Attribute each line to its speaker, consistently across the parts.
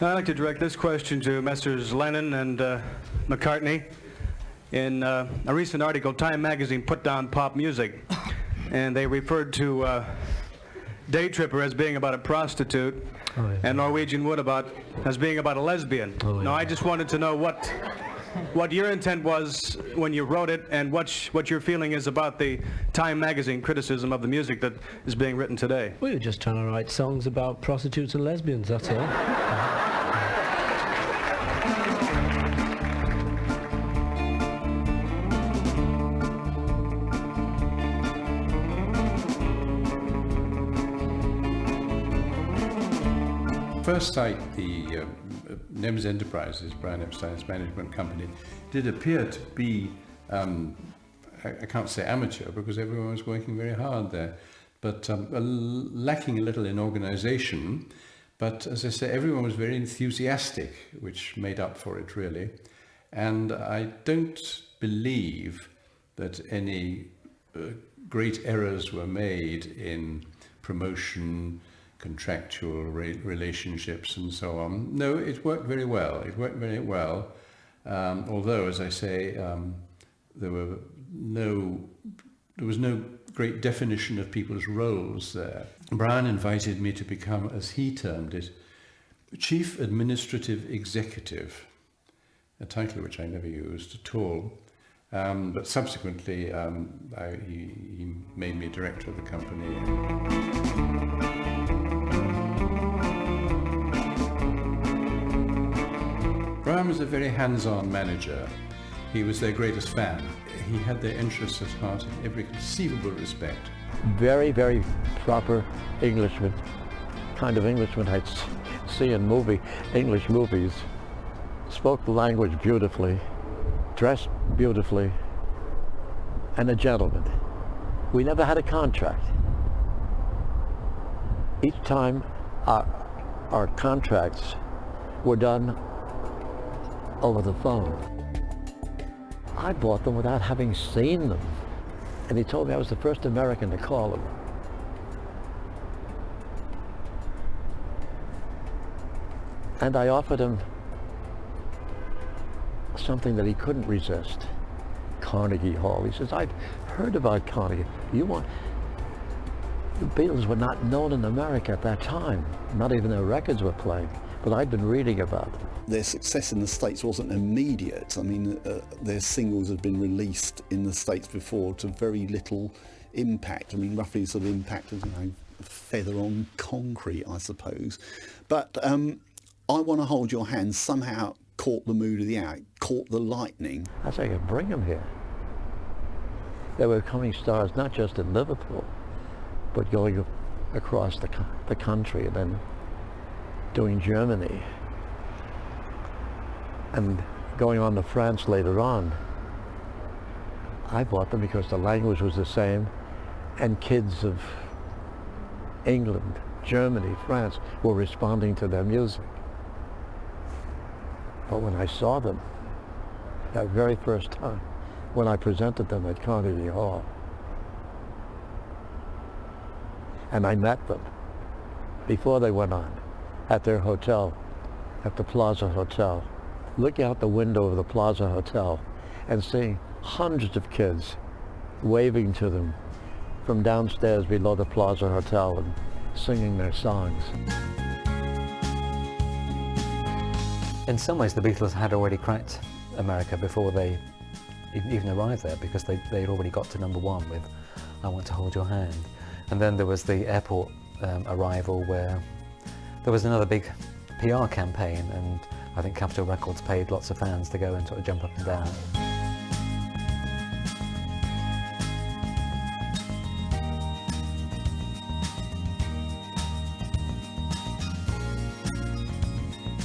Speaker 1: I'd like to direct this question to Messrs. Lennon and McCartney. In a recent article, Time magazine put down pop music, and they referred to Day Tripper as being about a prostitute, and Norwegian Wood as being about a lesbian. Now, I just wanted to know what your intent was when you wrote it, and what your feeling is about the Time magazine criticism of the music that is being written today.
Speaker 2: We were just trying to write songs about prostitutes and lesbians, that's all.
Speaker 3: First sight, the Nems Enterprises, Brian Epstein's management company, did appear to be, I can't say amateur because everyone was working very hard there, but lacking a little in organization. But as I say, everyone was very enthusiastic, which made up for it really. And I don't believe that any great errors were made in promotion, contractual relationships and so on. No, it worked very well. It worked very well. Although, as I say, there was no great definition of people's roles there. Brian invited me to become, as he termed it, Chief Administrative Executive, a title which I never used at all. But subsequently, he made me director of the company. Brian was a very hands-on manager. He was their greatest fan. He had their interests at heart in every conceivable respect.
Speaker 4: Very, very proper Englishman, kind of Englishman I'd see in English movies. Spoke the language beautifully, dressed beautifully, and a gentleman. We never had a contract. Each time our contracts were done over the phone. I bought them without having seen them. And he told me I was the first American to call him. And I offered him something that he couldn't resist. Carnegie Hall. He says, I've heard about Carnegie. The Beatles were not known in America at that time. Not even their records were playing. But I'd been reading about them.
Speaker 5: Their success in the States wasn't immediate. I mean, their singles had been released in the States before to very little impact. I mean, roughly sort of impact of, a feather on concrete, I suppose. But I Want to Hold Your Hand somehow caught the mood of the hour, caught the lightning.
Speaker 4: I said, I could bring them here. They were becoming stars not just in Liverpool, but going across the country and then doing Germany. And going on to France later on. I bought them because the language was the same, and kids of England, Germany, France were responding to their music. But when I saw them, that very first time, when I presented them at Carnegie Hall, and I met them before they went on, at their hotel, at the Plaza Hotel, looking out the window of the Plaza Hotel and seeing hundreds of kids waving to them from downstairs below the Plaza Hotel and singing their songs.
Speaker 6: In some ways, the Beatles had already cracked America before they even arrived there, because they'd already got to #1 with I Want to Hold Your Hand. And then there was the airport arrival, where there was another big PR campaign, and I think Capitol Records paid lots of fans to go and sort of jump up and down.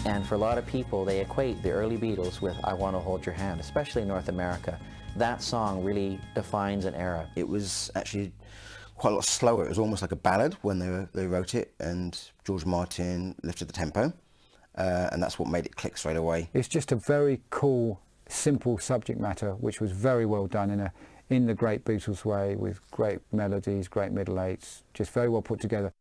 Speaker 7: And for a lot of people, they equate the early Beatles with I Want to Hold Your Hand, especially in North America. That song really defines an era.
Speaker 8: It was actually quite a lot slower. It was almost like a ballad when they wrote it, and George Martin lifted the tempo, and that's what made it click straight away.
Speaker 9: It's just a very cool, simple subject matter, which was very well done in the great Beatles way, with great melodies, great middle eights, just very well put together.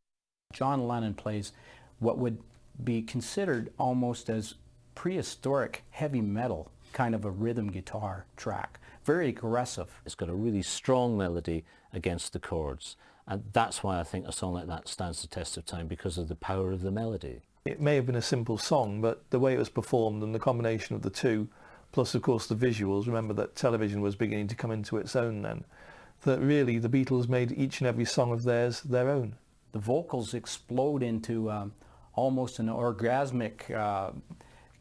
Speaker 10: John Lennon plays what would be considered almost as prehistoric heavy metal, kind of a rhythm guitar track. Very aggressive.
Speaker 11: It's got a really strong melody against the chords, and that's why I think a song like that stands the test of time, because of the power of the melody.
Speaker 12: It may have been a simple song, but the way it was performed and the combination of the two, plus of course the visuals, remember that television was beginning to come into its own then, that really the Beatles made each and every song of theirs their own.
Speaker 10: The vocals explode into almost an orgasmic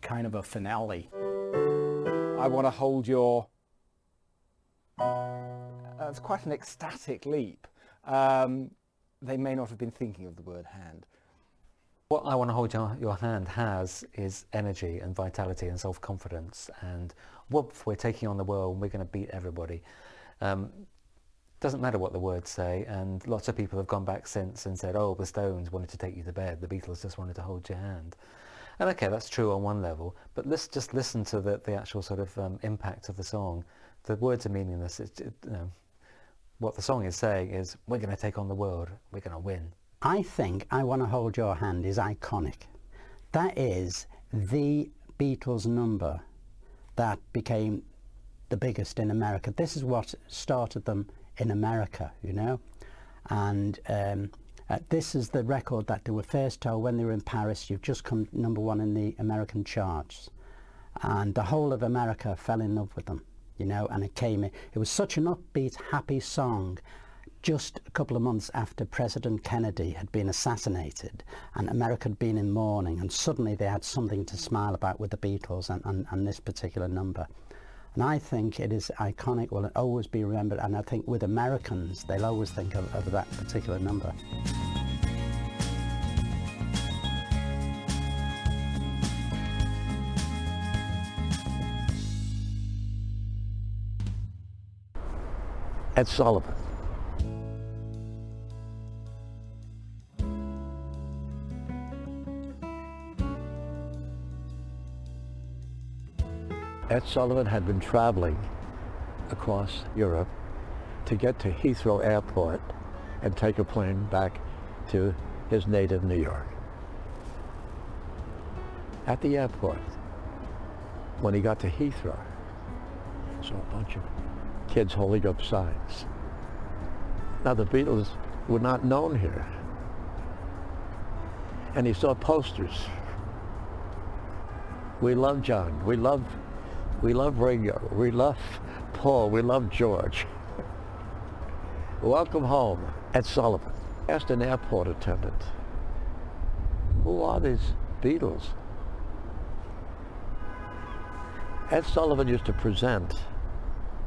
Speaker 10: kind of a finale.
Speaker 13: I Want to Hold Your... it's quite an ecstatic leap. They may not have been thinking of the word hand.
Speaker 6: What I Want to Hold Your Hand has is energy and vitality and self-confidence, and whoop, we're taking on the world and we're going to beat everybody. Doesn't matter what the words say, and lots of people have gone back since and said, oh, the Stones wanted to take you to bed, the Beatles just wanted to hold your hand. And okay, that's true on one level, but let's just listen to the actual sort of impact of the song. The words are meaningless. What the song is saying is, we're going to take on the world, we're going to win.
Speaker 14: I think I Want to Hold Your Hand is iconic. That is the Beatles number that became the biggest in America. This is what started them in America, you know. And this is the record that they were first told when they were in Paris, you've just come #1 in the American charts. And the whole of America fell in love with them, you know, and it was such an upbeat, happy song just a couple of months after President Kennedy had been assassinated and America had been in mourning, and suddenly they had something to smile about with the Beatles and this particular number. And I think it is iconic, will always be remembered, and I think with Americans, they'll always think of that particular number.
Speaker 4: Ed Sullivan. Ed Sullivan had been traveling across Europe to get to Heathrow Airport and take a plane back to his native New York. At the airport, when he got to Heathrow, saw a bunch of kids holding up signs. Now the Beatles were not known here. And he saw posters. We love John, we love Ringo, we love Paul, we love George. Welcome home, Ed Sullivan. Asked an airport attendant, who are these Beatles? Ed Sullivan used to present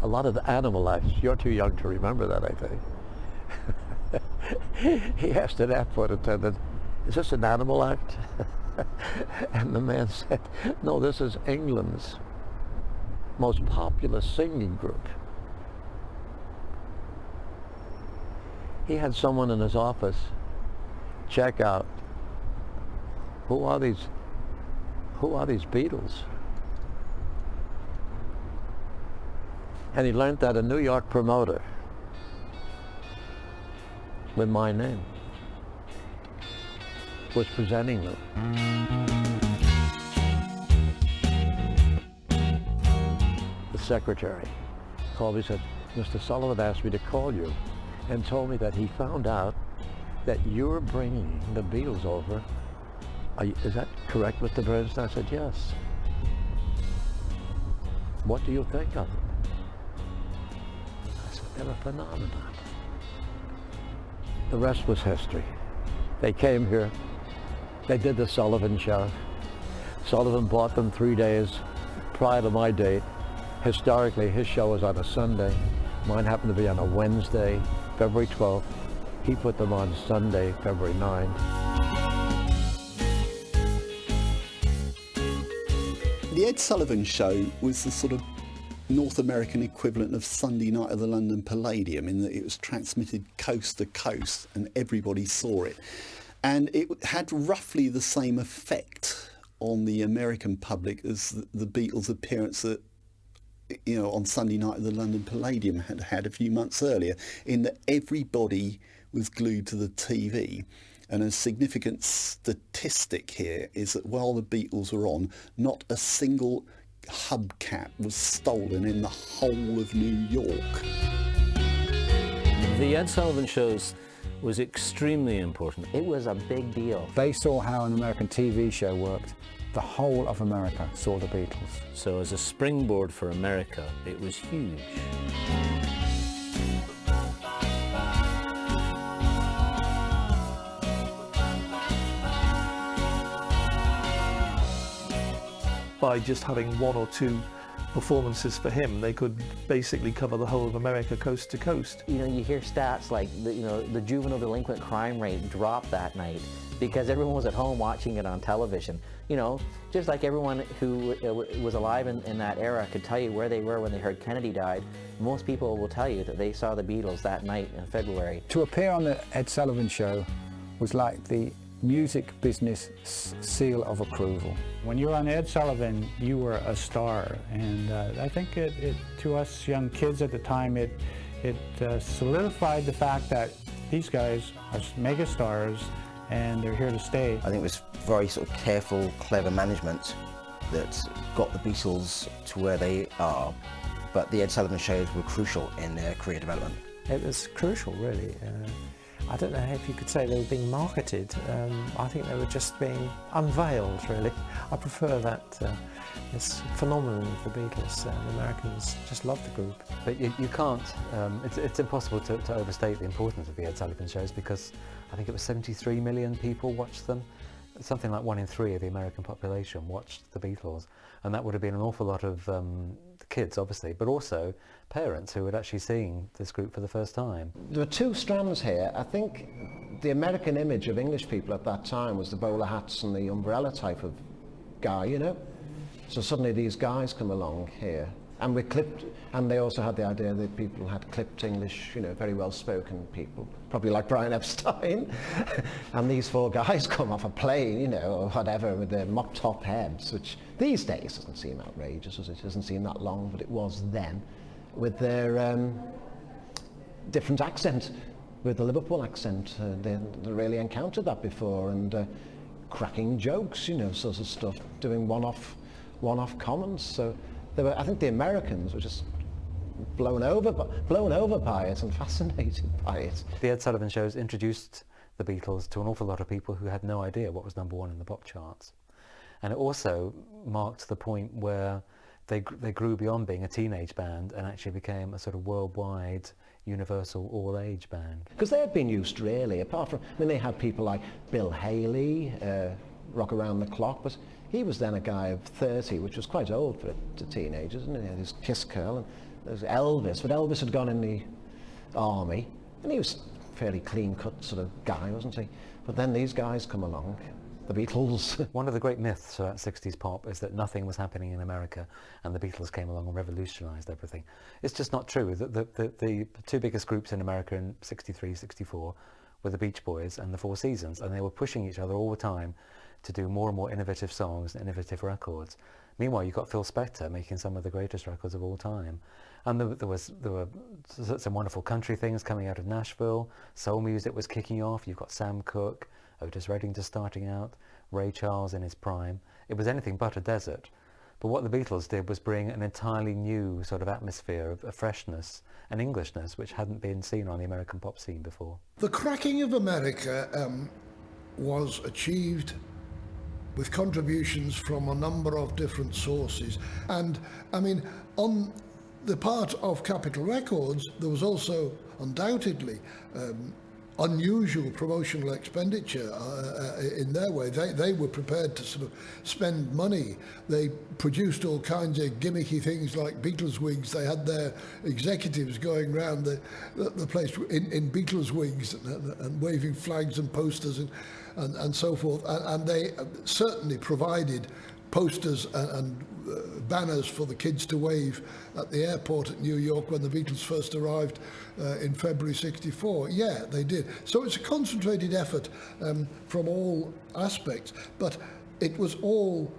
Speaker 4: a lot of the Animal Acts. You're too young to remember that, I think. He asked an airport attendant, is this an Animal Act? And the man said, no, this is England's most popular singing group. He had someone in his office check out, who are these Beatles? And he learned that a New York promoter with my name was presenting them. The secretary called me and said, Mr. Sullivan asked me to call you and told me that he found out that you were bringing the Beatles over. Is that correct, Mr. Bernstein? I said, yes. What do you think of them? I said, they're a phenomenon. The rest was history. They came here, they did the Sullivan show. Sullivan bought them 3 days prior to my date. Historically, his show was on a Sunday. Mine happened to be on a Wednesday, February 12th. He put them on Sunday, February 9th.
Speaker 5: Ed Sullivan Show was the sort of North American equivalent of Sunday Night at the London Palladium, in that it was transmitted coast to coast and everybody saw it. And it had roughly the same effect on the American public as the Beatles' appearance at, on Sunday Night at the London Palladium had a few months earlier, in that everybody was glued to the TV. And a significant statistic here is that while the Beatles were on, not a single hubcap was stolen in the whole of New York.
Speaker 11: The Ed Sullivan Shows was extremely important.
Speaker 7: It was a big deal.
Speaker 9: They saw how an American TV show worked. The whole of America saw the Beatles.
Speaker 11: So as a springboard for America, it was huge.
Speaker 12: By just having one or two performances for him, they could basically cover the whole of America coast to coast.
Speaker 7: You hear stats like the juvenile delinquent crime rate dropped that night because everyone was at home watching it on television. Just like everyone who was alive in that era could tell you where they were when they heard Kennedy died, most people will tell you that they saw the Beatles that night in February.
Speaker 9: To appear on the Ed Sullivan Show was like the music business seal of approval.
Speaker 15: When you were on Ed Sullivan, you were a star, and I think it to us young kids at the time, it solidified the fact that these guys are mega stars and they're here to stay.
Speaker 8: I think it was very sort of careful, clever management that got the Beatles to where they are, but the Ed Sullivan Shows were crucial in their career development.
Speaker 16: It was crucial, really. I don't know if you could say they were being marketed. I think they were just being unveiled, really. I prefer that this phenomenon of the Beatles. The Americans just loved the group.
Speaker 6: But you can't, it's impossible to overstate the importance of the Ed Sullivan Shows, because I think it was 73 million people watched them. Something like 1 in 3 of the American population watched the Beatles, and that would have been an awful lot of kids, obviously, but also parents who had actually seen this group for the first time.
Speaker 17: There are two strands here. I think the American image of English people at that time was the bowler hats and the umbrella type of guy, So suddenly these guys come along here, and we're clipped, and they also had the idea that people had clipped English, very well-spoken people, probably like Brian Epstein. And these 4 guys come off a plane, or whatever, with their mop-top heads, which these days doesn't seem outrageous, as it doesn't seem that long, but it was then, with their different accent, with the Liverpool accent. They really encountered that before, and cracking jokes, sort of stuff, doing one-off comments. So I think the Americans were just blown over by it and fascinated by it.
Speaker 6: The Ed Sullivan Shows introduced the Beatles to an awful lot of people who had no idea what was #1 in the pop charts. And it also marked the point where they grew beyond being a teenage band and actually became a sort of worldwide, universal, all-age band.
Speaker 17: Because they had been used, really, apart from, they had people like Bill Haley, Rock Around the Clock, but he was then a guy of 30, which was quite old for teenagers, and he had his Kiss Curl, and there's Elvis, but Elvis had gone in the army, and he was a fairly clean-cut sort of guy, wasn't he? But then these guys come along, the Beatles.
Speaker 6: One of the great myths about 60s pop is that nothing was happening in America and the Beatles came along and revolutionised everything. It's just not true. The 2 biggest groups in America in 63, 64 were the Beach Boys and the Four Seasons, and they were pushing each other all the time to do more and more innovative songs and innovative records. Meanwhile, you've got Phil Spector making some of the greatest records of all time. And there were some wonderful country things coming out of Nashville. Soul music was kicking off. You've got Sam Cooke, Otis Redding just starting out, Ray Charles in his prime. It was anything but a desert. But what the Beatles did was bring an entirely new sort of atmosphere of freshness and Englishness, which hadn't been seen on the American pop scene before.
Speaker 18: The cracking of America was achieved with contributions from a number of different sources. And on the part of Capitol Records, there was also undoubtedly unusual promotional expenditure in their way. They were prepared to sort of spend money. They produced all kinds of gimmicky things like Beatles wigs. They had their executives going around the place in Beatles wigs and waving flags and posters and so forth. And they certainly provided posters and banners for the kids to wave at the airport at New York when the Beatles first arrived in February '64. Yeah, they did. So it's a concentrated effort from all aspects, but it was all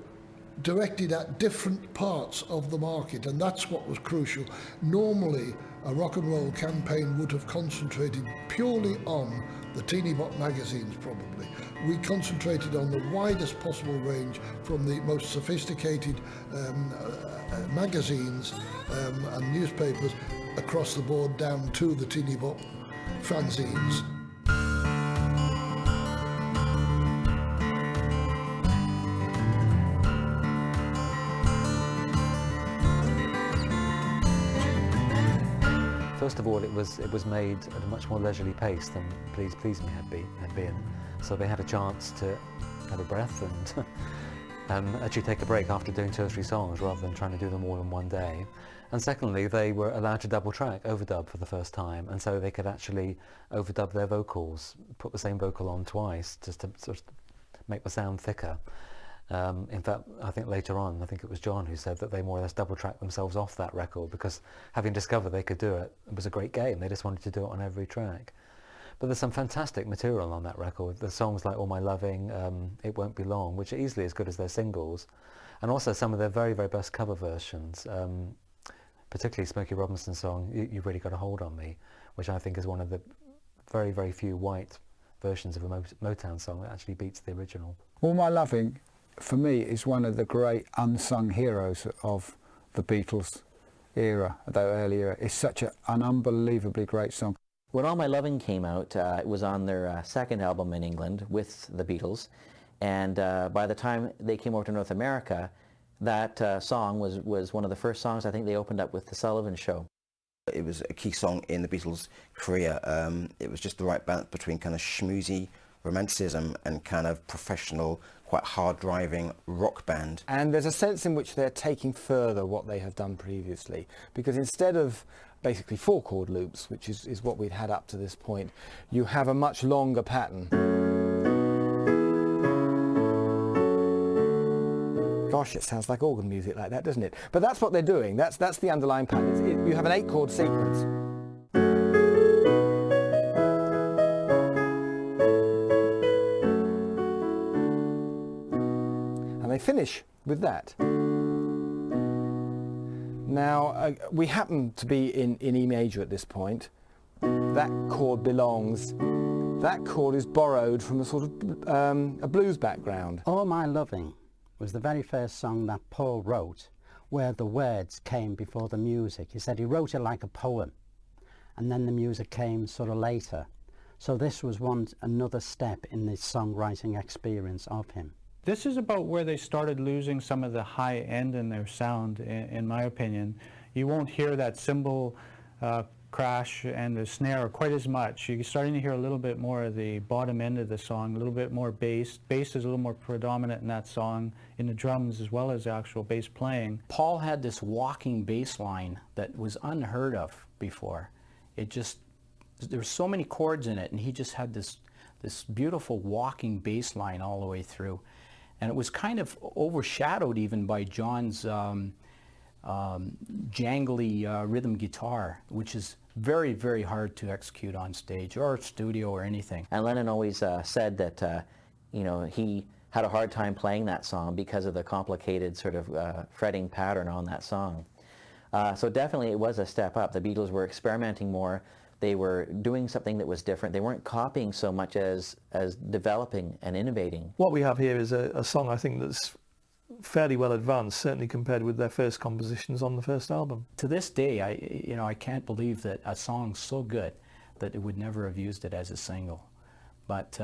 Speaker 18: directed at different parts of the market, and that's what was crucial. Normally, a rock and roll campaign would have concentrated purely on the teeny bot magazines, probably. We concentrated on the widest possible range, from the most sophisticated magazines and newspapers across the board down to the teeny bot fanzines.
Speaker 6: First of all, it was made at a much more leisurely pace than Please Please Me had been. So they had a chance to have a breath and actually take a break after doing 2 or 3 songs rather than trying to do them all in one day. And secondly, they were allowed to double track, overdub for the first time, and so they could actually overdub their vocals, put the same vocal on twice just to sort of make the sound thicker. In fact, I think later on, I think it was John who said that they more or less double-tracked themselves off that record because having discovered they could do it, it was a great game. They just wanted to do it on every track. But there's some fantastic material on that record. There's songs like All My Loving, It Won't Be Long, which are easily as good as their singles, and also some of their very, very best cover versions, particularly Smokey Robinson's song, You've Really Got a Hold on Me, which I think is one of the very, very few white versions of a Motown song that actually beats the original.
Speaker 9: All My Loving, for me, is one of the great unsung heroes of the Beatles era, that early era. It's such an unbelievably great song.
Speaker 7: When All My Loving came out, it was on their second album in England with the Beatles, and by the time they came over to North America, that song was one of the first songs I think they opened up with The Sullivan Show.
Speaker 8: It was a key song in the Beatles' career. It was just the right balance between kind of schmoozy romanticism and kind of professional, quite hard-driving rock band.
Speaker 13: And there's a sense in which they're taking further what they have done previously, because instead of basically 4-chord loops, which is what we'd had up to this point, you have a much longer pattern. Gosh, it sounds like organ music like that, doesn't it? But that's what they're doing. That's the underlying pattern. You have an 8-chord sequence. They finish with that. Now, we happen to be in E major at this point. That chord belongs. That chord is borrowed from a sort of a blues background.
Speaker 14: All My Loving was the very first song that Paul wrote where the words came before the music. He said he wrote it like a poem, and then the music came sort of later. So this was another step in the songwriting experience of him.
Speaker 15: This is about where they started losing some of the high end in their sound, in my opinion. You won't hear that cymbal crash and the snare quite as much. You're starting to hear a little bit more of the bottom end of the song, a little bit more bass. Bass is a little more predominant in that song, in the drums as well as the actual bass playing.
Speaker 10: Paul had this walking bass line that was unheard of before. There were so many chords in it, and he just had this beautiful walking bass line all the way through. And it was kind of overshadowed even by John's jangly rhythm guitar, which is very, very hard to execute on stage or studio or anything.
Speaker 7: And Lennon always said that he had a hard time playing that song because of the complicated sort of fretting pattern on that song. So definitely it was a step up. The Beatles were experimenting more. They were doing something that was different. They weren't copying so much as developing and innovating.
Speaker 12: What we have here is a song I think that's fairly well advanced, certainly compared with their first compositions on the first album.
Speaker 10: To this day, I can't believe that a song's so good that it would never have used it as a single. But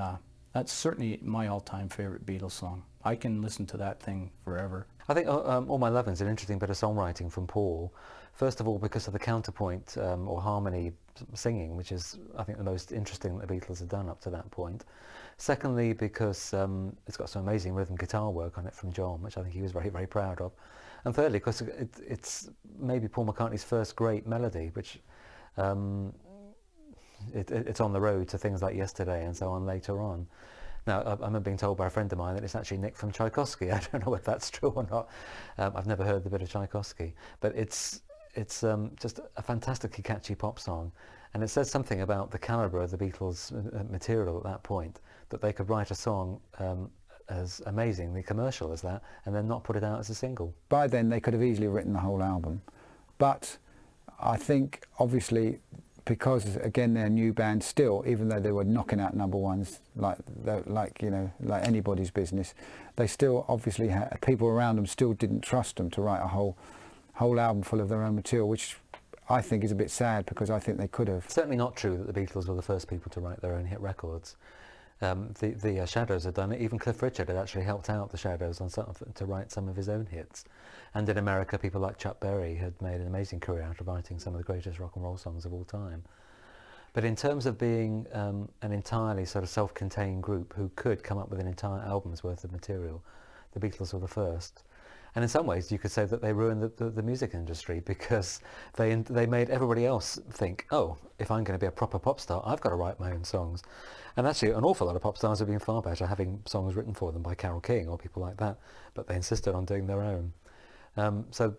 Speaker 10: that's certainly my all-time favorite Beatles song. I can listen to that thing forever.
Speaker 6: I think All My Loving is an interesting bit of songwriting from Paul. First of all, because of the counterpoint or harmony singing, which is, I think, the most interesting that the Beatles have done up to that point. Secondly, because it's got some amazing rhythm guitar work on it from John, which I think he was very, very proud of. And thirdly, because it's maybe Paul McCartney's first great melody, which it's on the road to things like Yesterday and so on later on. Now, I remember being told by a friend of mine that it's actually nicked from Tchaikovsky. I don't know whether that's true or not. I've never heard the bit of Tchaikovsky, but it's just a fantastically catchy pop song, and it says something about the calibre of the Beatles' material at that point, that they could write a song as amazingly commercial as that and then not put it out as a single.
Speaker 9: By then they could have easily written the whole album, but I think obviously because again they're a new band still, even though they were knocking out number ones like anybody's business, they still obviously had people around them still didn't trust them to write a whole album full of their own material, which I think is a bit sad because I think they could have.
Speaker 6: Certainly not true that the Beatles were the first people to write their own hit records. The Shadows had done it. Even Cliff Richard had actually helped out the Shadows on to write some of his own hits. And in America, people like Chuck Berry had made an amazing career out of writing some of the greatest rock and roll songs of all time. But in terms of being an entirely sort of self-contained group who could come up with an entire album's worth of material, the Beatles were the first. And in some ways, you could say that they ruined the music industry because they made everybody else think, oh, if I'm going to be a proper pop star, I've got to write my own songs. And actually, an awful lot of pop stars have been far better having songs written for them by Carole King or people like that, but they insisted on doing their own. So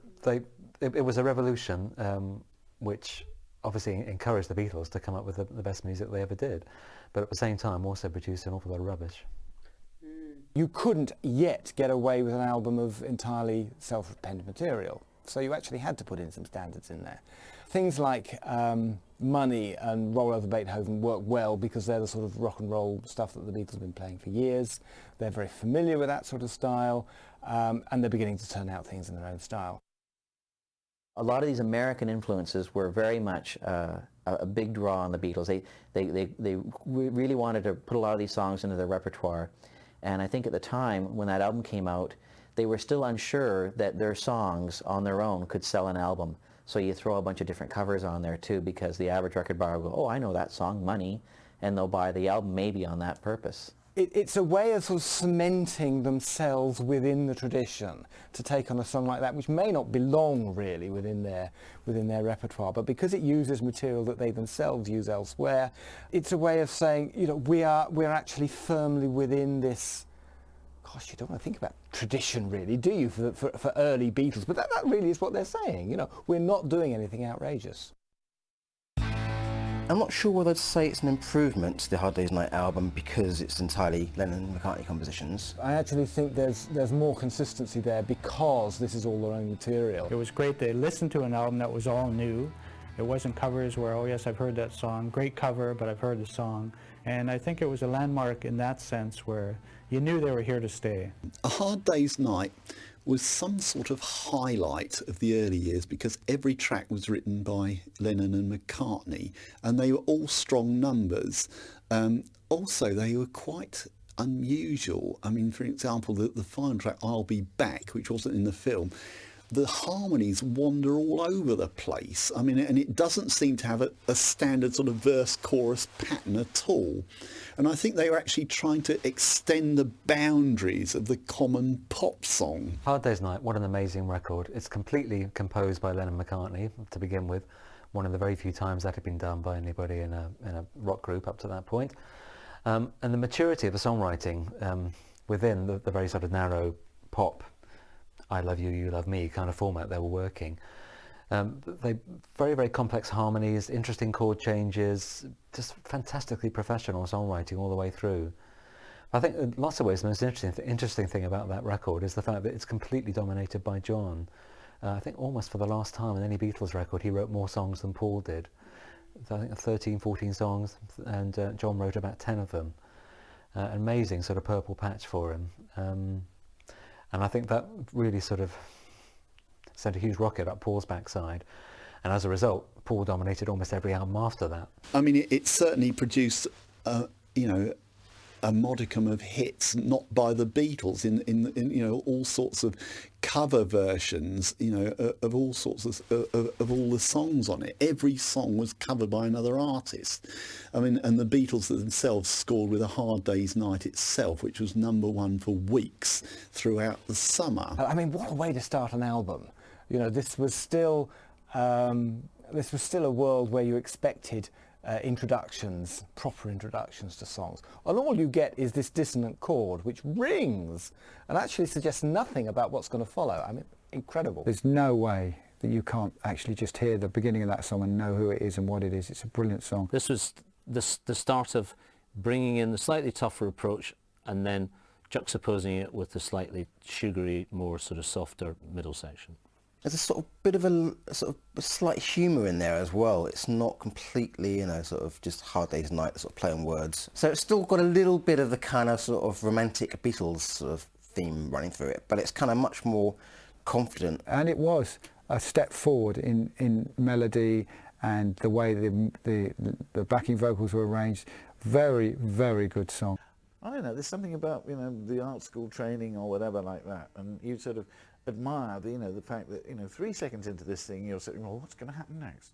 Speaker 6: it was a revolution which obviously encouraged the Beatles to come up with the best music they ever did, but at the same time also produced an awful lot of rubbish.
Speaker 13: You couldn't yet get away with an album of entirely self-penned material, so you actually had to put in some standards in there. Things like Money and Roll Over Beethoven work well because they're the sort of rock and roll stuff that the Beatles have been playing for years. They're very familiar with that sort of style, and they're beginning to turn out things in their own style.
Speaker 7: A lot of these American influences were very much a big draw on the Beatles. They really wanted to put a lot of these songs into their repertoire. And I think at the time when that album came out, they were still unsure that their songs on their own could sell an album. So you throw a bunch of different covers on there too, because the average record buyer will go, oh, I know that song, Money, and they'll buy the album maybe on that purpose.
Speaker 13: It's a way of sort of cementing themselves within the tradition to take on a song like that, which may not belong really within their repertoire, but because it uses material that they themselves use elsewhere, it's a way of saying, you know, we're actually firmly within this. Gosh, you don't want to think about tradition really, do you, for early Beatles? But that really is what they're saying. You know, we're not doing anything outrageous.
Speaker 8: I'm not sure whether to say it's an improvement to the Hard Day's Night album because it's entirely Lennon and McCartney compositions.
Speaker 13: I actually think there's more consistency there because this is all their own material.
Speaker 15: It was great to listen to an album that was all new. It wasn't covers where, oh yes, I've heard that song, great cover, but I've heard the song. And I think it was a landmark in that sense where you knew they were here to stay.
Speaker 5: A Hard Day's Night was some sort of highlight of the early years because every track was written by Lennon and McCartney and they were all strong numbers. Also, they were quite unusual. I mean, for example, the final track, I'll Be Back, which wasn't in the film, the harmonies wander all over the place. I mean, and it doesn't seem to have a standard sort of verse-chorus pattern at all. And I think they were actually trying to extend the boundaries of the common pop song.
Speaker 6: Hard Day's Night, what an amazing record. It's completely composed by Lennon and McCartney to begin with, one of the very few times that had been done by anybody in a rock group up to that point. And the maturity of the songwriting within the very sort of narrow pop I love you, you love me kind of format they were working. They very, very complex harmonies, interesting chord changes, just fantastically professional songwriting all the way through. I think in lots of ways the most interesting thing about that record is the fact that it's completely dominated by John. I think almost for the last time in any Beatles record he wrote more songs than Paul did. I think 13, 14 songs, and John wrote about 10 of them. Amazing sort of purple patch for him. And I think that really sort of sent a huge rocket up Paul's backside. And as a result, Paul dominated almost every album after that.
Speaker 5: I mean, it certainly produced, a modicum of hits, not by the Beatles, in all sorts of cover versions, of all sorts of all the songs on it. Every song was covered by another artist. I mean, and the Beatles themselves scored with A Hard Day's Night itself, which was #1 for weeks throughout the summer.
Speaker 13: I mean, what a way to start an album. This was still a world where you expected introductions, proper introductions to songs. And all you get is this dissonant chord which rings and actually suggests nothing about what's going to follow. I mean, incredible.
Speaker 9: There's no way that you can't actually just hear the beginning of that song and know who it is and what it is. It's a brilliant song.
Speaker 11: This was the start of bringing in the slightly tougher approach and then juxtaposing it with the slightly sugary, more sort of softer middle section.
Speaker 8: There's a sort of bit of a slight humour in there as well. It's not completely, sort of just Hard Day's Night, sort of play on words. So it's still got a little bit of the kind of sort of romantic Beatles sort of theme running through it, but it's kind of much more confident.
Speaker 9: And it was a step forward in melody and the way the backing vocals were arranged. Very, very good song.
Speaker 19: I don't know, there's something about, the art school training or whatever like that, and you sort of admire the fact that 3 seconds into this thing you're sitting, well, what's going to happen next,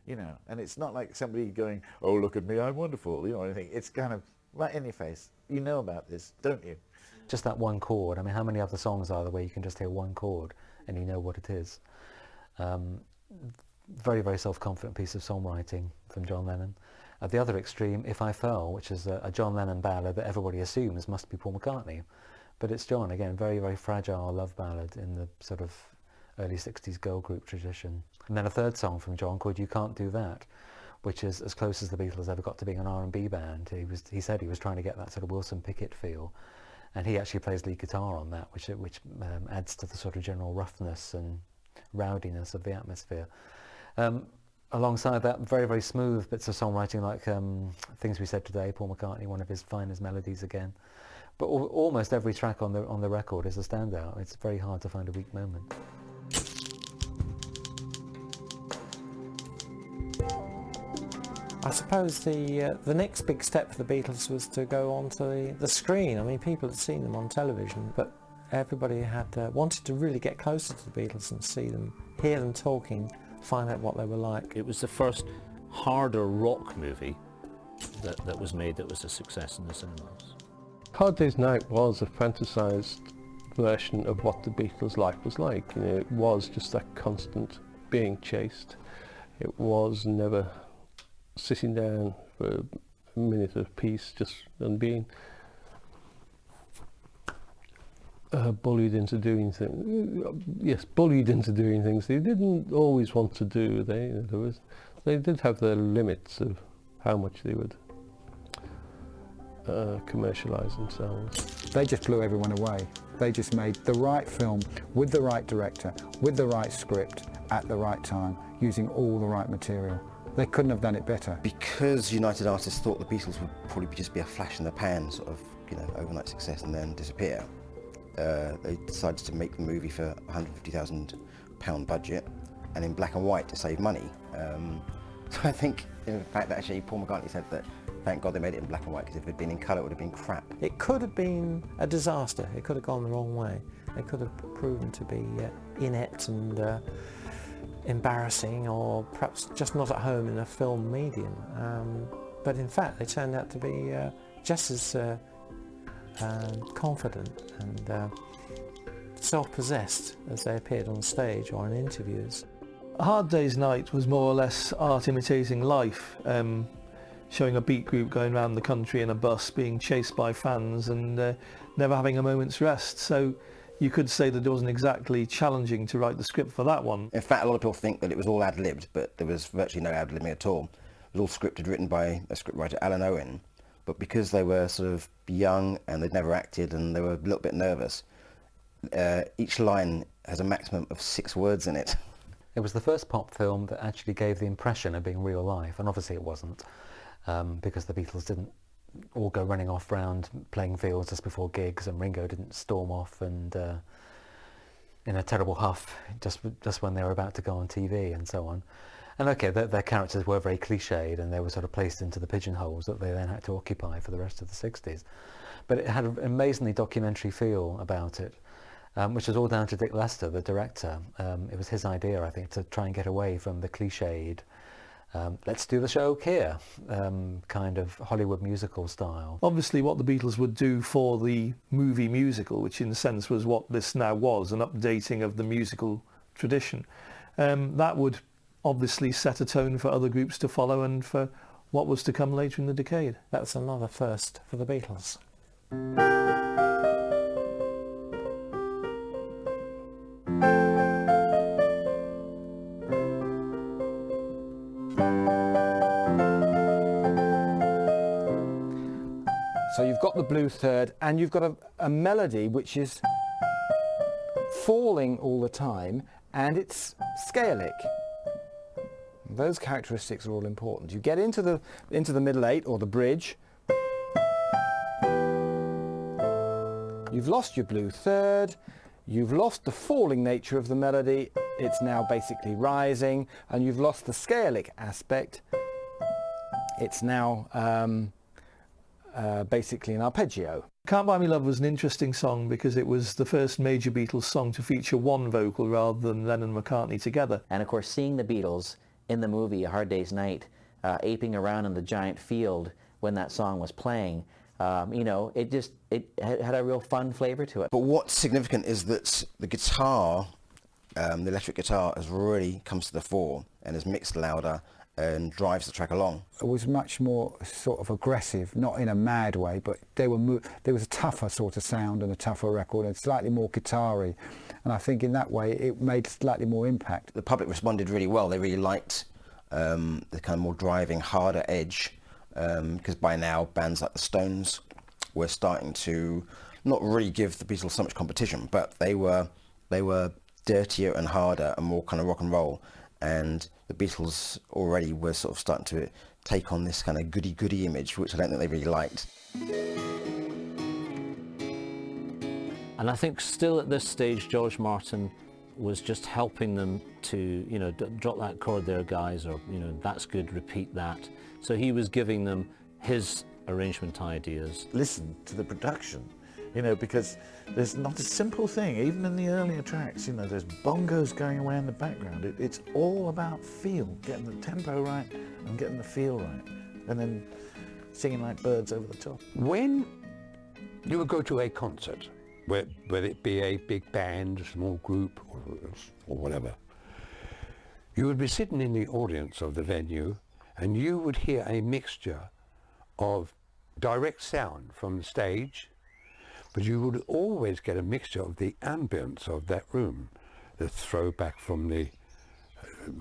Speaker 19: and it's not like somebody going, oh, look at me, I'm wonderful, or anything. It's kind of right in your face. You know about this, don't you?
Speaker 6: Just that one chord. I mean, how many other songs are there where you can just hear one chord and you know what it is? Very, very self-confident piece of songwriting from John Lennon. At the other extreme, If I Fell, which is a John Lennon ballad that everybody assumes must be Paul McCartney. But it's John, again, very, very fragile love ballad in the sort of early 60s girl group tradition. And then a third song from John called You Can't Do That, which is as close as the Beatles ever got to being an R&B band. He said he was trying to get that sort of Wilson Pickett feel. And he actually plays lead guitar on that, which adds to the sort of general roughness and rowdiness of the atmosphere. Alongside that, very, very smooth bits of songwriting like Things We Said Today, Paul McCartney, one of his finest melodies again. But almost every track on the record is a standout. It's very hard to find a weak moment.
Speaker 16: I suppose the next big step for the Beatles was to go onto the screen. I mean, people had seen them on television, but everybody had wanted to really get closer to the Beatles and see them, hear them talking, find out what they were like.
Speaker 11: It was the first harder rock movie that was made that was a success in the cinemas.
Speaker 12: Hard Day's Night was a fantasized version of what the Beatles' life was like. It was just that constant being chased. It was never sitting down for a minute of peace and being bullied into doing things. Yes, bullied into doing things they didn't always want to do. They did have their limits of how much they would commercialise themselves.
Speaker 9: They just blew everyone away. They just made the right film with the right director, with the right script, at the right time, using all the right material. They couldn't have done it better.
Speaker 8: Because United Artists thought the Beatles would probably just be a flash in the pan, sort of, overnight success and then disappear, they decided to make the movie for £150,000 budget and in black and white to save money. So I think, in fact, that actually Paul McCartney said that thank God they made it in black and white, because if it had been in colour it would have been crap.
Speaker 16: It could have been a disaster. It could have gone the wrong way. It could have proven to be inept and embarrassing, or perhaps just not at home in a film medium. But in fact, they turned out to be just as confident and self-possessed as they appeared on stage or in interviews.
Speaker 12: A Hard Day's Night was more or less art imitating life, showing a beat group going around the country in a bus being chased by fans and never having a moment's rest. So you could say that it wasn't exactly challenging to write the script for that one.
Speaker 8: In fact, a lot of people think that it was all ad-libbed, but there was virtually no ad-libbing at all. It was all scripted, written by a scriptwriter, Alan Owen. But because they were sort of young and they'd never acted and they were a little bit nervous, each line has a maximum of 6 words in it.
Speaker 6: It was the first pop film that actually gave the impression of being real life, and obviously it wasn't, because the Beatles didn't all go running off round playing fields just before gigs, and Ringo didn't storm off and in a terrible huff just when they were about to go on TV and so on. And okay, their characters were very cliched and they were sort of placed into the pigeonholes that they then had to occupy for the rest of the 60s. But it had an amazingly documentary feel about it, which was all down to Dick Lester, the director. It was his idea, I think, to try and get away from the cliched, let's do the show here, kind of Hollywood musical style.
Speaker 12: Obviously what the Beatles would do for the movie musical, which in a sense was what this now was, an updating of the musical tradition, that would obviously set a tone for other groups to follow and for what was to come later in the decade.
Speaker 16: That's another first for the Beatles.
Speaker 13: So you've got the blue third, and you've got a melody which is falling all the time, and it's scalic. Those characteristics are all important. You get into the middle eight, or the bridge. You've lost your blue third. You've lost the falling nature of the melody. It's now basically rising, and you've lost the scalic aspect. It's now basically an arpeggio.
Speaker 12: Can't Buy Me Love was an interesting song because it was the first major Beatles song to feature one vocal rather than Lennon and McCartney together.
Speaker 7: And of course, seeing the Beatles in the movie A Hard Day's Night, aping around in the giant field when that song was playing, you know, it had a real fun flavor to it.
Speaker 8: But what's significant is that the guitar, the electric guitar, has really comes to the fore and is mixed louder and drives the track along.
Speaker 9: It was much more sort of aggressive, not in a mad way, but there was a tougher sort of sound and a tougher record and slightly more guitar-y. And I think in that way it made slightly more impact.
Speaker 8: The public responded really well. They really liked the kind of more driving, harder edge, because by now bands like the Stones were starting to not really give the Beatles so much competition, but they were dirtier and harder and more kind of rock and roll. And the Beatles already were sort of starting to take on this kind of goody-goody image, which I don't think they really liked.
Speaker 11: And I think still at this stage, George Martin was just helping them to, you know, drop that chord there, guys, or, you know, that's good, repeat that. So he was giving them his arrangement ideas.
Speaker 19: Listen to the production, you know, because there's not a simple thing. Even in the earlier tracks, you know, there's bongos going away in the background. It's all about feel, getting the tempo right and getting the feel right, and then singing like birds over the top.
Speaker 20: When you would go to a concert, whether it be a big band, a small group, or whatever, you would be sitting in the audience of the venue and you would hear a mixture of direct sound from the stage, but you would always get a mixture of the ambience of that room, the throwback from the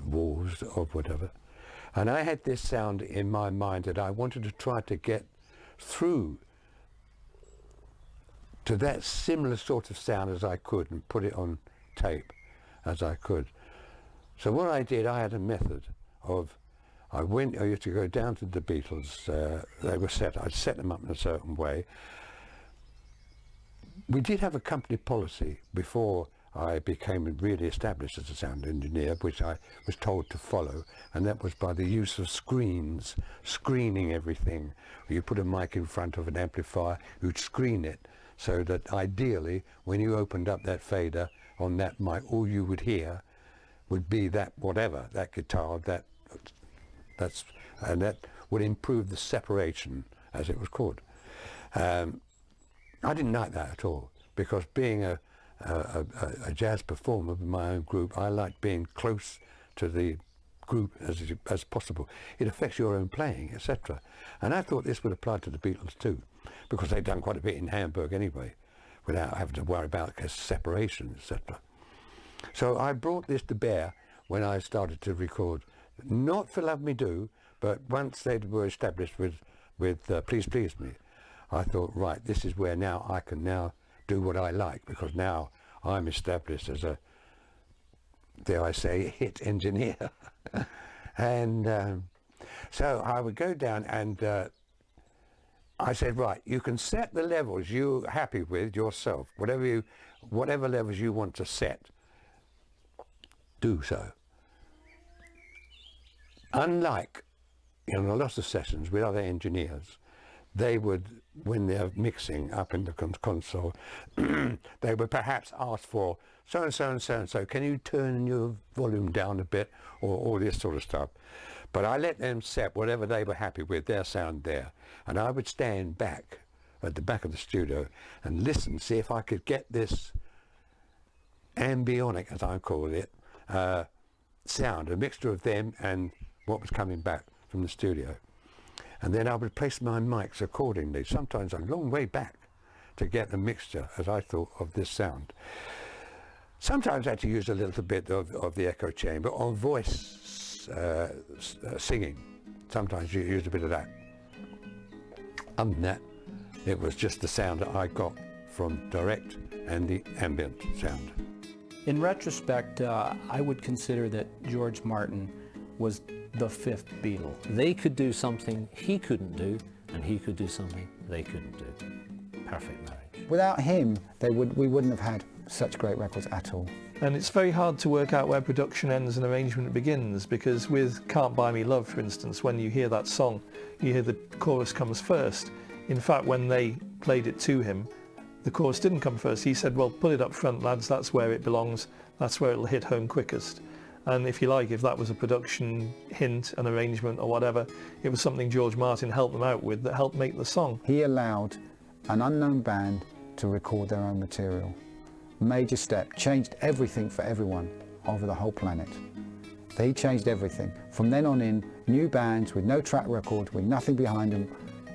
Speaker 20: walls of whatever. And I had this sound in my mind that I wanted to try to get through to that similar sort of sound as I could and put it on tape as I could. So what I did, I had a method of, I used to go down to the Beatles, they were set, I'd set them up in a certain way. We did have a company policy before I became really established as a sound engineer, which I was told to follow, and that was by the use of screens, screening everything. You put a mic in front of an amplifier, you'd screen it, so that ideally, when you opened up that fader on that mic, all you would hear would be that whatever, that guitar, and that would improve the separation, as it was called. I didn't like that at all, because being a jazz performer with my own group, I like being close to the group as possible. It affects your own playing, etc. And I thought this would apply to the Beatles too, because they'd done quite a bit in Hamburg anyway, without having to worry about separation, etc. So I brought this to bear when I started to record, not for Love Me Do, but once they were established with Please Please Me, I thought, right, this is where now I can now do what I like, because now I'm established as a, dare I say, hit engineer. And so I would go down and I said, right, you can set the levels you're happy with yourself, whatever levels you want to set, do so. Unlike in a lot of sessions with other engineers, they would, when they're mixing up in the console, they would perhaps ask for so-and-so and so-and-so, can you turn your volume down a bit, or all this sort of stuff. But I let them set whatever they were happy with, their sound there. And I would stand back at the back of the studio and listen, see if I could get this ambionic, as I call it, sound, a mixture of them and what was coming back from the studio. And then I would place my mics accordingly, sometimes a long way back, to get the mixture, as I thought, of this sound. Sometimes I had to use a little bit of the echo chamber on voice singing. Sometimes you use a bit of that. Other than that, it was just the sound that I got from direct and the ambient sound.
Speaker 10: In retrospect, I would consider that George Martin was the fifth Beatle.
Speaker 11: They could do something he couldn't do, and he could do something they couldn't do. Perfect marriage.
Speaker 9: Without him, we wouldn't have had such great records at all.
Speaker 12: And it's very hard to work out where production ends and arrangement begins, because with Can't Buy Me Love, for instance, when you hear that song, you hear the chorus comes first. In fact, when they played it to him, the chorus didn't come first. He said, well, put it up front, lads, that's where it belongs, that's where it'll hit home quickest. And if you like, if that was a production hint, an arrangement or whatever, it was something George Martin helped them out with that helped make the song.
Speaker 9: He allowed an unknown band to record their own material. Major step, changed everything for everyone over the whole planet. He changed everything. From then on in, new bands with no track record, with nothing behind them,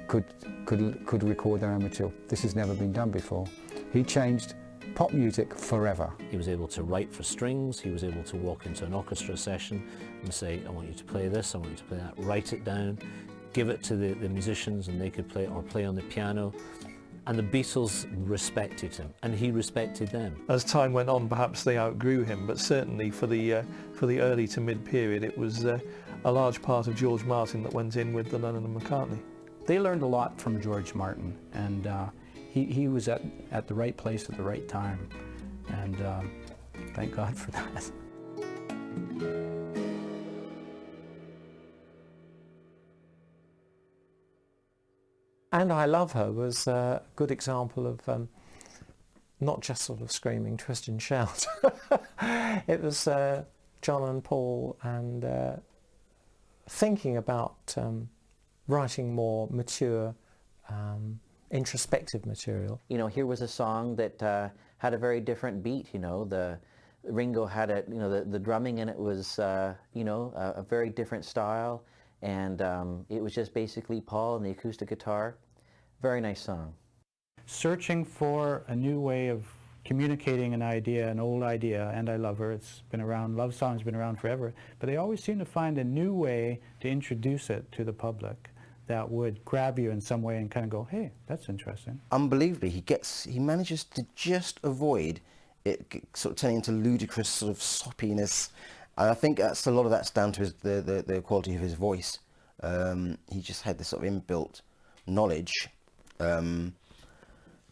Speaker 9: could record their own material. This has never been done before. He changed pop music forever.
Speaker 11: He was able to write for strings, he was able to walk into an orchestra session and say, I want you to play this, I want you to play that, write it down, give it to the musicians and they could play it or play on the piano. And the Beatles respected him, and he respected them.
Speaker 12: As time went on, perhaps they outgrew him, but certainly for the early to mid period, it was a large part of George Martin that went in with the Lennon and McCartney.
Speaker 10: They learned a lot from George Martin, and he was at the right place at the right time, and thank God for that.
Speaker 16: And I Love Her was a good example of not just sort of screaming, twist and shout. It was John and Paul and thinking about writing more mature, introspective material.
Speaker 7: You know, here was a song that had a very different beat, you know. The Ringo had it, you know, the drumming in it was, you know, a very different style. And it was just basically Paul and the acoustic guitar. Very nice song.
Speaker 15: Searching for a new way of communicating an idea, an old idea, and I Love Her. It's been around, love song's been around forever, but they always seem to find a new way to introduce it to the public that would grab you in some way and kind of go, hey, that's interesting.
Speaker 8: Unbelievably, he manages to just avoid it sort of turning into ludicrous sort of soppiness. And I think a lot of that's down to the quality of his voice. He just had this sort of inbuilt knowledge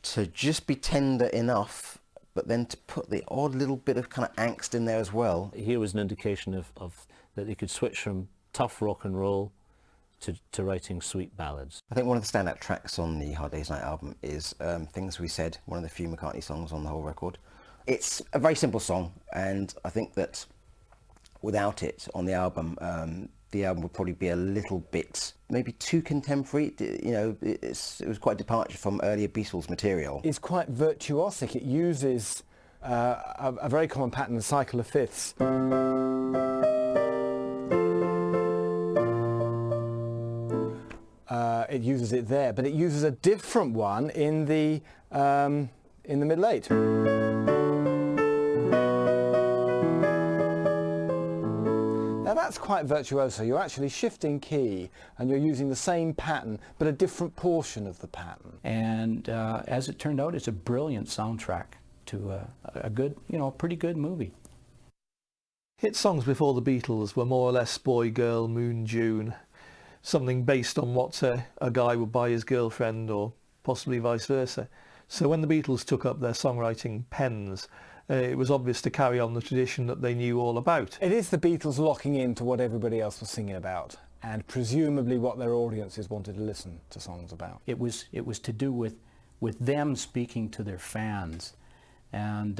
Speaker 8: to just be tender enough, but then to put the odd little bit of kind of angst in there as well.
Speaker 11: Here was an indication of that he could switch from tough rock and roll to writing sweet ballads.
Speaker 8: I think one of the standout tracks on the Hard Day's Night album is Things We Said, one of the few McCartney songs on the whole record. It's a very simple song, and I think that without it on the album would probably be a little bit maybe too contemporary. You know, it was quite a departure from earlier Beatles material.
Speaker 13: It's quite virtuosic. It uses a very common pattern, the cycle of fifths. It uses it there, but it uses a different one in the middle eight. Now that's quite virtuoso. You're actually shifting key and you're using the same pattern but a different portion of the pattern.
Speaker 10: And as it turned out, it's a brilliant soundtrack to a good, you know, pretty good movie.
Speaker 12: Hit songs before the Beatles were more or less Boy, Girl, Moon, June, something based on what a guy would buy his girlfriend or possibly vice versa. So when the Beatles took up their songwriting pens, it was obvious to carry on the tradition that they knew all about.
Speaker 13: It is the Beatles locking into what everybody else was singing about, and presumably what their audiences wanted to listen to songs about.
Speaker 10: It was to do with them speaking to their fans. And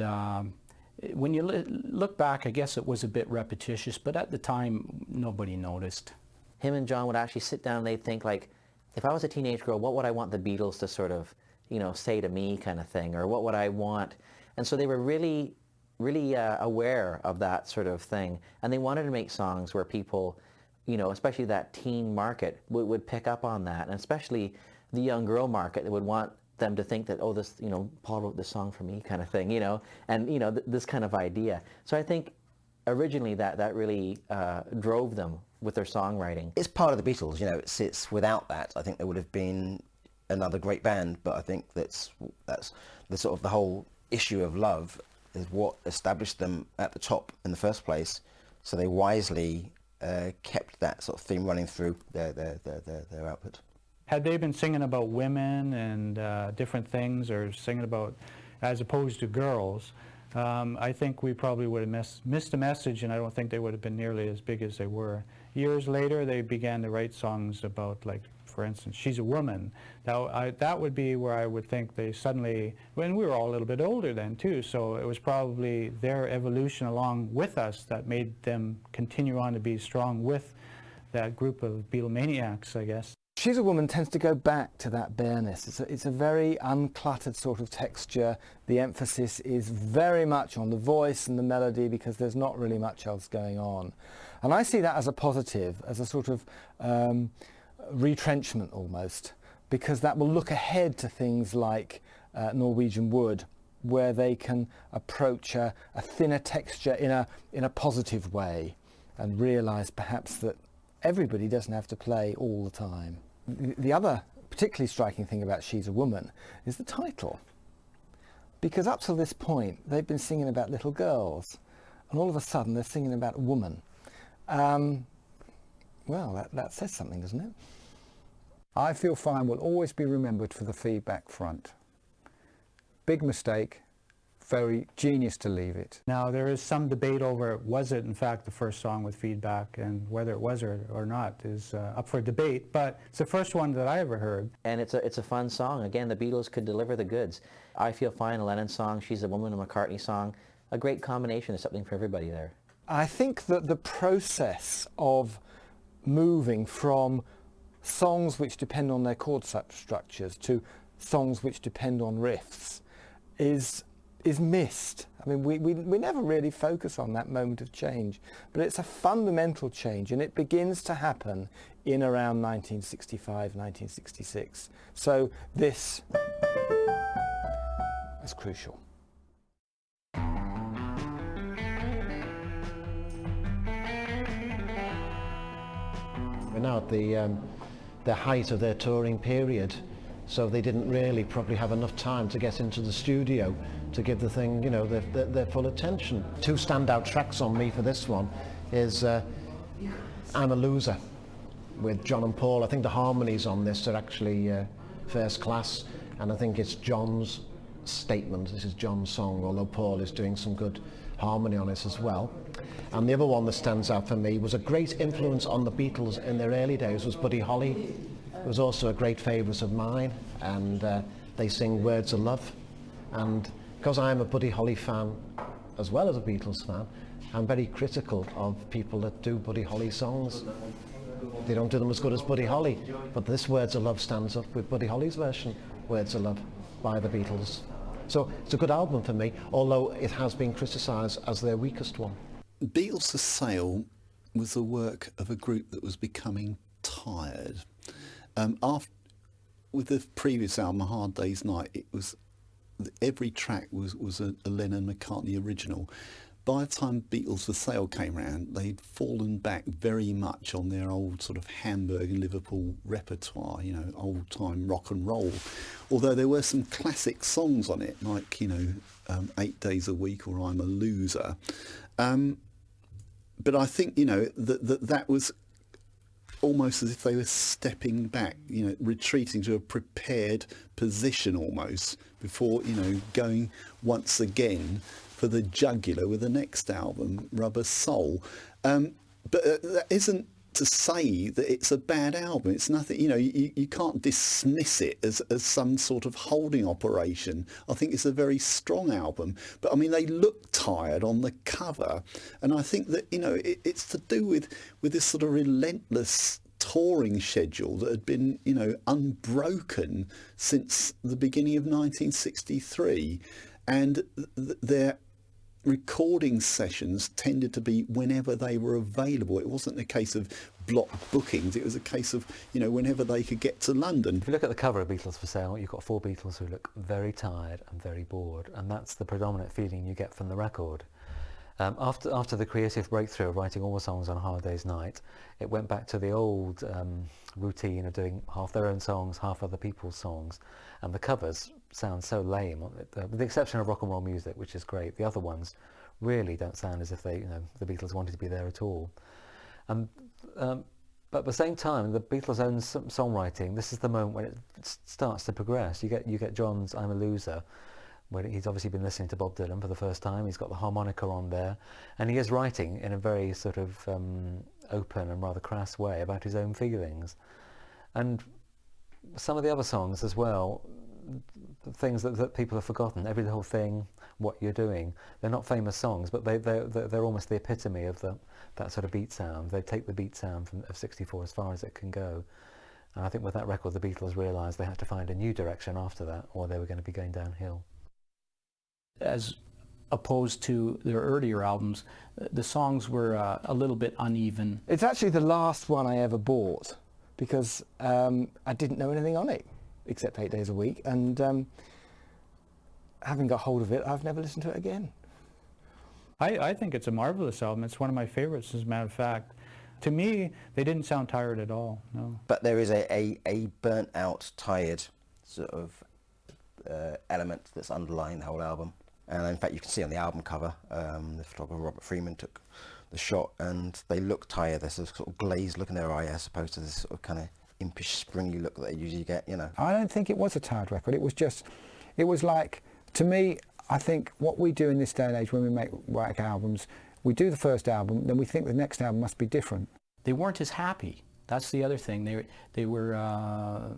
Speaker 10: when you look back, I guess it was a bit repetitious, but at the time, nobody noticed.
Speaker 7: Him and John would actually sit down and they'd think, like, if I was a teenage girl, what would I want the Beatles to sort of, you know, say to me, kind of thing, or what would I want? And so they were really, really aware of that sort of thing, and they wanted to make songs where people you know, especially that teen market would pick up on that, and especially the young girl market that would want them to think that, oh, this, you know, Paul wrote this song for me kind of thing, you know, and, you know, this kind of idea. So I think originally that really drove them with their songwriting.
Speaker 8: It's part of the Beatles, you know. It's without that, I think there would have been another great band. But I think that's the sort of the whole issue of love is what established them at the top in the first place. So they wisely kept that sort of theme running through their output.
Speaker 15: Had they been singing about women and different things, or singing about, as opposed to girls, I think we probably would have missed a message, and I don't think they would have been nearly as big as they were. Years later, they began to write songs about, like, for instance, She's a Woman. Now, that would be where I would think they suddenly, when we were all a little bit older then too, so it was probably their evolution along with us that made them continue on to be strong with that group of Beatlemaniacs, I guess.
Speaker 13: She's a Woman tends to go back to that bareness. It's a very uncluttered sort of texture. The emphasis is very much on the voice and the melody because there's not really much else going on. And I see that as a positive, as a sort of retrenchment almost, because that will look ahead to things like Norwegian Wood, where they can approach a thinner texture in a positive way and realise perhaps that everybody doesn't have to play all the time. The other particularly striking thing about She's a Woman is the title. Because up till this point, they've been singing about little girls, and all of a sudden they're singing about a woman. Well, that says something, doesn't it?
Speaker 9: I Feel Fine will always be remembered for the feedback front. Big mistake. Very genius to leave it.
Speaker 15: Now, there is some debate over, was it in fact the first song with feedback, and whether it was or not is up for debate, but it's the first one that I ever heard.
Speaker 7: And it's a fun song. Again, the Beatles could deliver the goods. I Feel Fine, a Lennon song, She's a Woman, a McCartney song, a great combination. There's something for everybody there.
Speaker 13: I think that the process of moving from songs which depend on their chord structures to songs which depend on riffs is missed. I mean, we never really focus on that moment of change, but it's a fundamental change, and it begins to happen in around 1965, 1966. So this is crucial.
Speaker 17: We're now at the height of their touring period, so they didn't really probably have enough time to get into the studio to give the thing, you know, their full attention. Two standout tracks on me for this one is I'm a Loser with John and Paul. I think the harmonies on this are actually first class, and I think it's John's statement. This is John's song, although Paul is doing some good harmony on it as well. And the other one that stands out for me was a great influence on the Beatles in their early days was Buddy Holly. It was also a great favourite of mine, and they sing Words of Love. And because I'm a Buddy Holly fan as well as a Beatles fan, I'm very critical of people that do Buddy Holly songs. They don't do them as good as Buddy Holly, but this Words of Love stands up with Buddy Holly's version, Words of Love, by the Beatles. So it's a good album for me, although it has been criticised as their weakest one.
Speaker 5: Beatles for Sale was the work of a group that was becoming tired. With the previous album, A Hard Day's Night, it was every track was a Lennon-McCartney original. By the time Beatles for Sale came around, they'd fallen back very much on their old sort of Hamburg and Liverpool repertoire, you know, old-time rock and roll. Although there were some classic songs on it, like, you know, 8 Days a Week or I'm a Loser. But I think, you know, that was almost as if they were stepping back, you know, retreating to a prepared position almost before, you know, going once again for the jugular with the next album, Rubber Soul. But that isn't to say that it's a bad album. It's nothing, you know, you can't dismiss it as some sort of holding operation. I think it's a very strong album. But I mean, they look tired on the cover. And I think that, you know, it's to do with this sort of relentless touring schedule that had been, you know, unbroken since the beginning of 1963. And their recording sessions tended to be whenever they were available. It wasn't a case of block bookings. It was a case of, whenever they could get to London.
Speaker 6: If you look at the cover of Beatles for Sale, you've got 4 Beatles who look very tired and very bored, and that's the predominant feeling you get from the record. After the creative breakthrough of writing all the songs on A Hard Day's Night, it went back to the old routine of doing half their own songs, half other people's songs, and the covers sound so lame, with the exception of Rock and Roll Music, which is great. The other ones really don't sound as if the Beatles wanted to be there at all. But at the same time, the Beatles' own songwriting, this is the moment when it starts to progress. You get John's I'm a Loser, where he's obviously been listening to Bob Dylan for the first time. He's got the harmonica on there, and he is writing in a very sort of open and rather crass way about his own feelings. And some of the other songs as well, things that people have forgotten, Every Little Thing, What You're Doing, they're not famous songs, but they're almost the epitome of that sort of beat sound. They take the beat sound of 64 as far as it can go. And I think with that record, the Beatles realised they had to find a new direction after that, or they were going to be going downhill.
Speaker 10: As opposed to their earlier albums, the songs were a little bit uneven.
Speaker 13: It's actually the last one I ever bought because I didn't know anything on it except 8 days a week, and having got hold of it, I've never listened to it again.
Speaker 15: I think it's a marvelous album. It's one of my favorites, as a matter of fact. To me, they didn't sound tired at all, no.
Speaker 8: But there is a burnt out, tired sort of element that's underlying the whole album. And in fact, you can see on the album cover, the photographer Robert Freeman took the shot, and they look tired. There's a sort of glazed look in their eye as opposed to this sort of kind of impish, springy look that they usually get,
Speaker 9: I don't think it was a tired record. It was like, to me, I think what we do in this day and age when we write albums, we do the first album, then we think the next album must be different.
Speaker 10: They weren't as happy. That's the other thing. They were a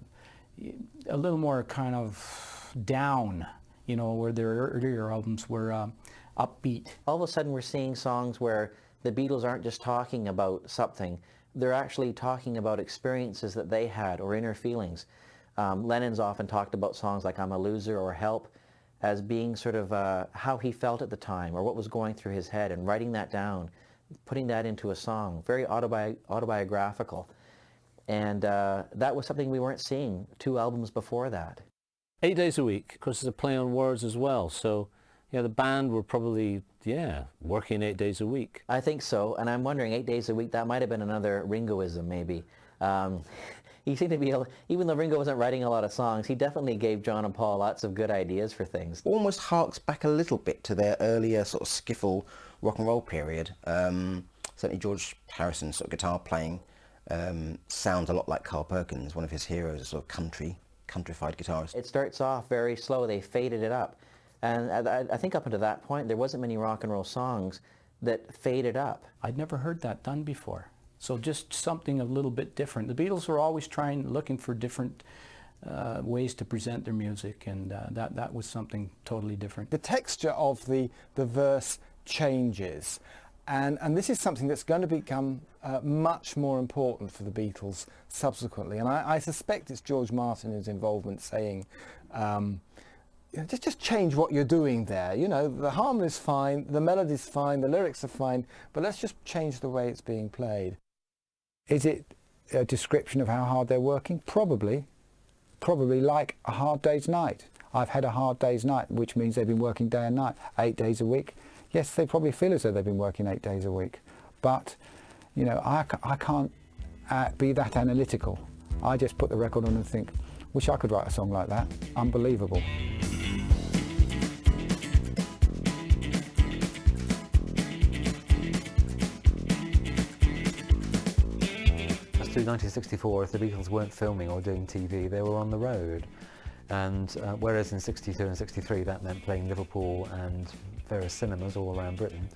Speaker 10: little more kind of down, where their earlier albums were upbeat.
Speaker 7: All of a sudden we're seeing songs where the Beatles aren't just talking about something, they're actually talking about experiences that they had or inner feelings. Lennon's often talked about songs like I'm a Loser or Help as being sort of how he felt at the time or what was going through his head, and writing that down, putting that into a song, very autobiographical. And that was something we weren't seeing 2 albums before that.
Speaker 11: 8 days a week, of course, it's a play on words as well. So, the band were probably, working 8 days a week.
Speaker 7: I think so, and I'm wondering, 8 days a week, that might have been another Ringoism, maybe. He seemed to be, even though Ringo wasn't writing a lot of songs, he definitely gave John and Paul lots of good ideas for things.
Speaker 8: Almost harks back a little bit to their earlier sort of skiffle rock and roll period. Certainly George Harrison's sort of guitar playing sounds a lot like Carl Perkins, one of his heroes, a sort of countrified guitarist.
Speaker 7: It starts off very slow. They faded it up. And I think up until that point, there wasn't many rock and roll songs that faded up.
Speaker 10: I'd never heard that done before. So just something a little bit different. The Beatles were always looking for different ways to present their music, and that was something totally different.
Speaker 13: The texture of the verse changes, and this is something that's going to become much more important for the Beatles subsequently. And I suspect it's George Martin's involvement saying, just change what you're doing there. The harmony's fine, the melody's fine, the lyrics are fine, but let's just change the way it's being played.
Speaker 9: Is it a description of how hard they're working? Probably like a hard day's night. I've had a hard day's night, which means they've been working day and night, 8 days a week. Yes, they probably feel as though they've been working 8 days a week, but I can't be that analytical. I just put the record on and think, wish I could write a song like that. Unbelievable.
Speaker 6: Through 1964, if the Beatles weren't filming or doing TV, they were on the road. And whereas in 62 and 63 that meant playing Liverpool and various cinemas all around Britain,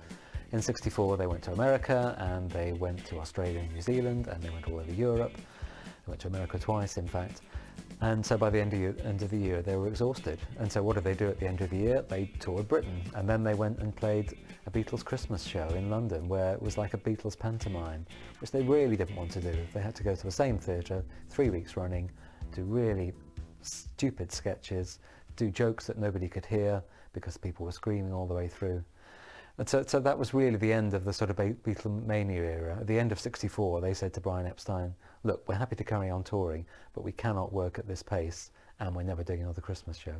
Speaker 6: in 64 they went to America, and they went to Australia and New Zealand, and they went all over Europe. They went to America twice, in fact. And so by the end of the year they were exhausted. And so what did they do at the end of the year? They toured Britain, and then they went and played a Beatles Christmas show in London, where it was like a Beatles pantomime, which they really didn't want to do. They had to go to the same theatre 3 weeks running, do really stupid sketches, do jokes that nobody could hear because people were screaming all the way through. And so that was really the end of the sort of Beatlemania era. At the end of '64, they said to Brian Epstein, look, we're happy to carry on touring, but we cannot work at this pace, and we're never doing another Christmas show.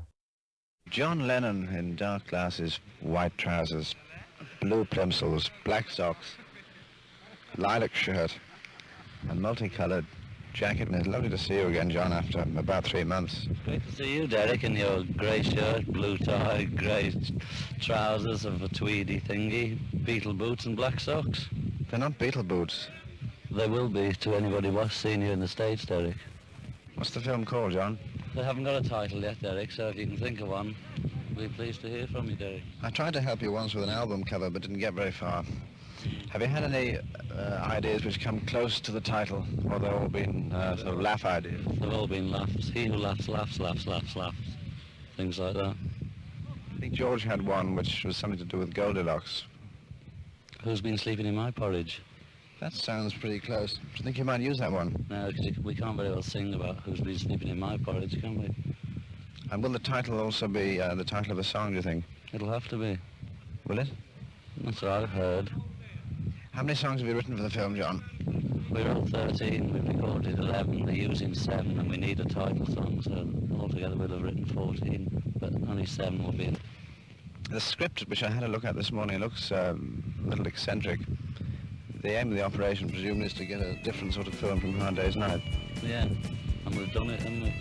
Speaker 21: John Lennon in dark glasses, white trousers, blue plimsolls, black socks, lilac shirt, and multicoloured jacket. And it's lovely to see you again, John, after about 3 months.
Speaker 22: Great to see you, Derek, in your grey shirt, blue tie, grey trousers of a tweedy thingy, Beatle boots and black socks.
Speaker 21: They're not Beatle boots.
Speaker 22: They will be to anybody who's seen you in the States, Derek.
Speaker 21: What's the film called, John?
Speaker 22: They haven't got a title yet, Derek, so if you can think of one, we'll be pleased to hear from you, Derek.
Speaker 21: I tried to help you once with an album cover, but didn't get very far. Have you had any ideas which come close to the title, or they've all been sort of laugh ideas?
Speaker 22: They've all been laughs. He who laughs, laughs, laughs, laughs, laughs. Things like that.
Speaker 21: I think George had one which was something to do with Goldilocks.
Speaker 22: Who's been sleeping in my porridge?
Speaker 21: That sounds pretty close. Do you think you might use that one?
Speaker 22: No, because we can't very well sing about who's been sleeping in my porridge, can we?
Speaker 21: And will the title also be the title of a song, do you think?
Speaker 22: It'll have to be.
Speaker 21: Will it?
Speaker 22: That's what I've heard.
Speaker 21: How many songs have you written for the film, John?
Speaker 22: We wrote 13, we've recorded 11, they're using 7, and we need a title song, so altogether we'll have written 14, but only 7 will be in.
Speaker 21: The script, which I had a look at this morning, looks a little eccentric. The aim of the operation, presumably, is to get a different sort of film from Hard Day's Night.
Speaker 22: Yeah, and we've done it, haven't we?